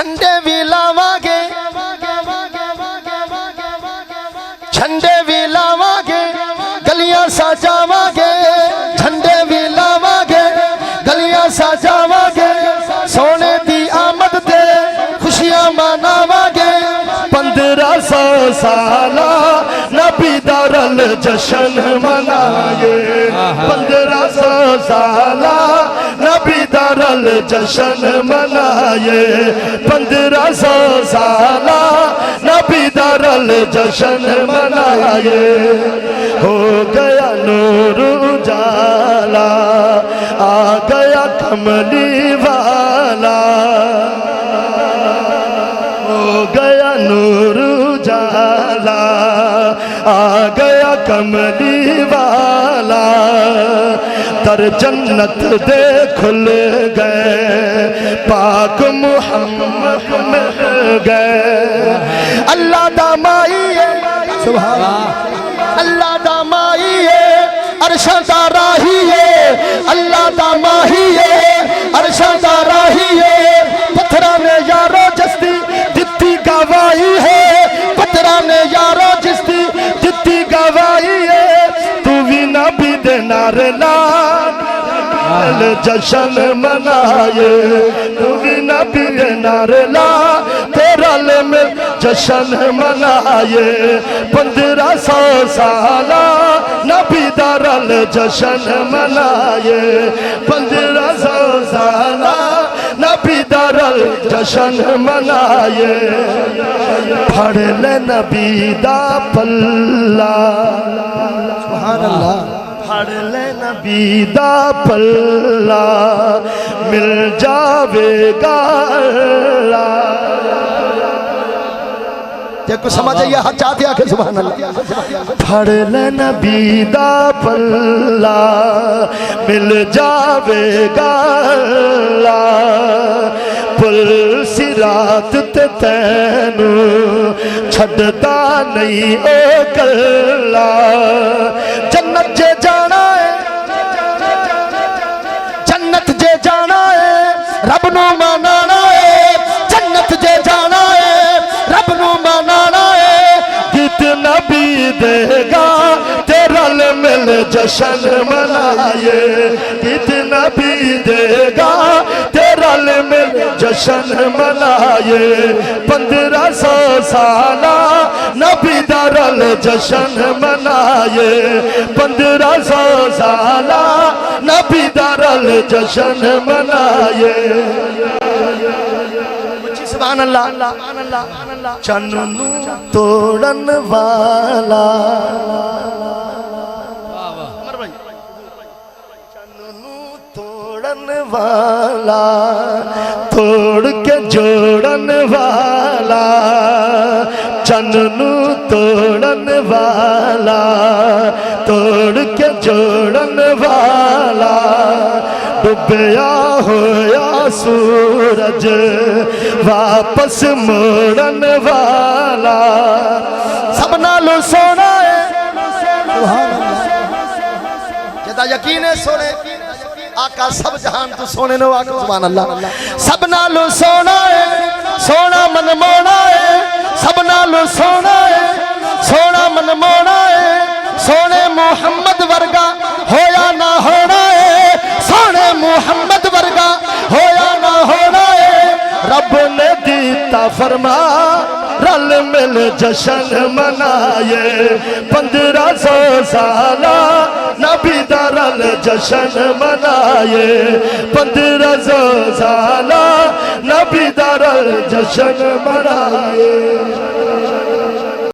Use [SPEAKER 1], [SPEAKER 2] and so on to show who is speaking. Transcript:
[SPEAKER 1] झंडे भी लावांगे, झंडे भी लावांगे, गलियां सजावांगे, झंडे भी लावांगे, गलियां सजावांगे, सोने दी आमद ते खुशियां मनावांगे। 1500 साला नबी दा रल जशन मनाए, 1500 साला नबी दा रल जशन मनाए, 1500 साला नबी दा रल जशन मनाए। हो गया नूर उजाला, आ गया कमली वाला, हो गया नूर उजाला, आ गया कमली वाला। दर जन्नत दे खुल गए, पाक मुहम्मद मिल गए। अल्लाह दा माई है, सुभान अल्लाह दा माई है, अरशां दा राही है, अल्लाह दा माही है, अरशां दा राही है। पत्थरा ने यारो जस्ती दित्ती गवाही है, पत्थरा ने यारो जस्ती दित्ती गवाही है। तू भी नबी दे नारे ला जशन मनाए, तू भी नबी दे नारे ला तेरा ले में जशन मनाए। 1500 साला नबी दा रल जशन मनाए, 1500 साला नबी दा रल जशन मनाए। फड़ ले नबी दा पल्ला, सुभान अल्लाह, फड़ ले नबी दा पल्ला, मिल जावेगा देखो समझ आइए, हाथ चाहते आके सुभान अल्लाह। फड़ ले नबी दा पल्ला, मिल जावेगा पुल सिरात ते तैनू छड्डदा नहीं ओ कल्ला। जन्नत जे जाना है, जन्नत जे जाना है, रब नू मनाना है, जन्नत जे जाना है, रब नू मनाना है। गीत नबी देगा तेरा ले मिल जशन मनाए, गीत नबी देगा तेरा ले मिल जशन मनाए। 1500 साला नबी दा रल जशन मनाए, 1500 साला नबी दा रल जशन मनाए। सुभान अल्लाह। चन्नू तोड़न वाला, चन्नू तोड़न वाला, तोड़ के जोड़न वाला, चन्नू तोड़न वाला, तोड़ के जोड़न वाला। डुबया होया सूरज वापस मोड़न वाला, सब नालों सोना है, जदा यकीन है सोने आका सब जहान तू सोने नो आका सुभान अल्लाह। सब नालों सोना है, सोना मन मोना है, सब नालों सोना है, सोना मन मोना है। सोने मुहम्मद वर्गा होया ना होना है, सोने मुहम्मद वर्गा होया ना होना है। रब ने दीता फरमा रल मिल जशन मनाए, 1500 साला नबी दा रल जशन मनाए, 1500 साला नबी दा रल जशन मनाए।